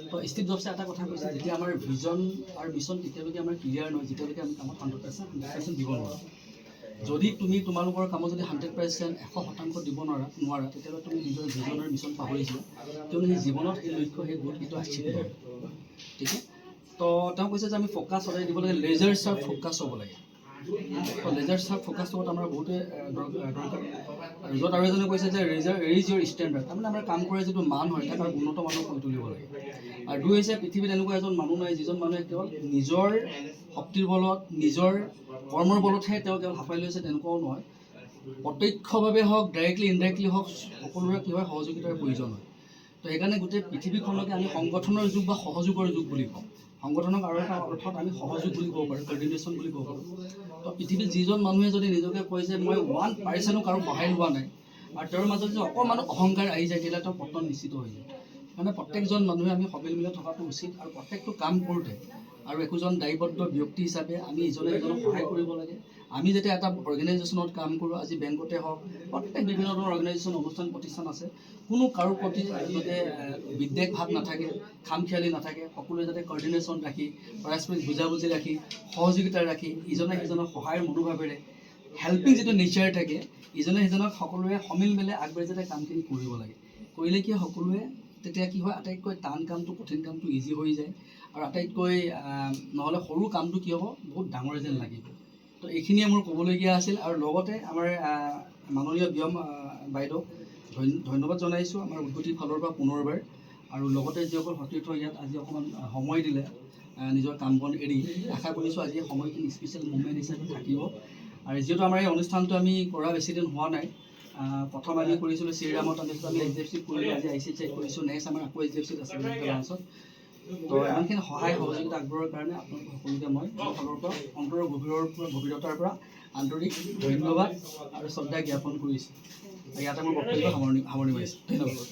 তো ষ্টিভ জবছে এটা কথা কৈছে, যেতিয়া আমাৰ ভিজন আৰু মিছন তেতিয়ালৈকে আমাৰ ক্লিয়াৰ নহয়, যেতিয়ালৈকে আমি কামত 100% দিব নোৱাৰোঁ। যদি তুমি তোমালোকৰ কামত যদি 100% 100% দিব নোৱাৰা তেতিয়াহ'লে তুমি নিজৰ ভিজন আৰু মিছন পাহৰিছিলা, কিয়নো সেই জীৱনত সেই লক্ষ্য সেই গোল কিন্তু আচিভ নহয়। ঠিক আছে, তো তেওঁ কৈছে যে আমি ফ'কাছ সদায় দিব লাগে, লেজাৰ শ্বাৰ্প ফ'কাছ হ'ব লাগে। তো লেজাৰ শ্বাৰ্প ফ'কাছটো আমাৰ বহুতে দৰকাৰ। য'ত আৰু এজনে কৈছে যে ৰেইজ ইয়ৰ ষ্টেণ্ডাৰ্ড, তাৰমানে আমাৰ কাম কৰা যিটো মান হয় তাক আৰু উন্নত মানৰ কৰি তুলিব লাগে। আৰু দুই হৈছে পৃথিৱীত এনেকুৱা এজন মানুহ নাই যিজন মানুহে কেৱল নিজৰ শক্তিৰ বলত নিজৰ কৰ্মৰ বলতহে তেওঁ কেৱল হাঁপাই লৈছে, তেনেকুৱাও নহয়। প্ৰত্যক্ষভাৱে হওক ডাইৰেক্টলি ইনডাইৰেক্টলি হওক সকলোৰে কি হয় সহযোগিতাৰ প্ৰয়োজন হয়। তো সেইকাৰণে গোটেই পৃথিৱীখনকে আমি সংগঠনৰ যুগ বা সহযোগৰ যুগ বুলি কওঁ। সংগঠনক আৰু এটা অৰ্থত আমি সহযোগ বুলি ক'ব পাৰোঁ, কৰ্ডিনেশ্যন বুলি ক'ব পাৰোঁ। তো পৃথিৱীত যিজন মানুহে যদি নিজকে কয় যে মই 1% কাৰো সহায় লোৱা নাই, আৰু তেওঁৰ মাজত যদি অকণমান অহংকাৰ আহি যায় তেতিয়াহ'লে তেওঁ পতন নিশ্চিত হৈ যায়। মানে প্ৰত্যেকজন মানুহে আমি সবেল মিলাই থকাটো উচিত, আৰু প্ৰত্যেকটো কাম কৰোঁতে আৰু একোজন দায়বদ্ধ ব্যক্তি হিচাপে আমি ইজনে সিজনক সহায় কৰিব লাগে। আমি যেতিয়া এটা অৰ্গেনাইজেশ্যনত কাম কৰোঁ, আজি বেংকতে হওক, প্ৰত্যেক বিভিন্ন ধৰণৰ অৰ্গেনাইজেশ্যন অনুষ্ঠান প্ৰতিষ্ঠান আছে, কোনো কাৰো প্ৰতি যাতে বিদ্বেষ ভাৱ নাথাকে, খামখেয়ালি নাথাকে, সকলোৱে যাতে কৰ্ডিনেশ্যন ৰাখি পাৰস্পৰিক বুজাবুজি ৰাখি সহযোগিতা ৰাখি ইজনে সিজনক সহায়ৰ মনোভাৱেৰে হেল্পিং যিটো নেচাৰ থাকে, ইজনে সিজনক সকলোৱে সমিল মিলে আগবাঢ়ি যাতে কামখিনি কৰিব লাগে। কৰিলে কি সকলোৱে তেতিয়া কি হয়, আটাইতকৈ টান কামটো কঠিন কামটো ইজি হৈ যায়, আৰু আটাইতকৈ নহ'লে সৰু কামটো কি হ'ব বহুত ডাঙৰ যেন লাগিব। তো এইখিনিয়ে মোৰ ক'বলগীয়া আছিল, আৰু লগতে আমাৰ মাননীয় ব্যম বাইদেউক ধন্যবাদ জনাইছোঁ আমাৰ উদ্গতিৰ ফালৰ পৰা পুনৰবাৰ, আৰু লগতে যিসকল সতীৰ্থ ইয়াত আজি অকণমান সময় দিলে নিজৰ কাম বন এৰি, আশা কৰিছোঁ আজি সময়খিনি স্পেচিয়েল মুভমেণ্ট হিচাপে থাকিব। আৰু যিহেতু আমাৰ এই অনুষ্ঠানটো আমি কৰা বেছিদিন হোৱা নাই, প্ৰথম আমি কৰিছিলোঁ শ্ৰীৰামত, আমি HDFCত কৰিলোঁ, আজি ICICIত কৰিছোঁ, নেক্সট আমাৰ আকৌ HDFCত আছে লাঞ্চত। তো ইমানখিনি সহায় সহযোগিতা আগবঢ়োৱাৰ কাৰণে আপোনালোক সকলোকে মই মোৰ ফালৰ পৰা অন্তৰৰ গভীৰতাৰ পৰা আন্তৰিক ধন্যবাদ আৰু শ্ৰদ্ধা জ্ঞাপন কৰিছোঁ। ইয়াতে মোৰ বক্তব্য সামৰণি মাৰিছোঁ। ধন্যবাদ।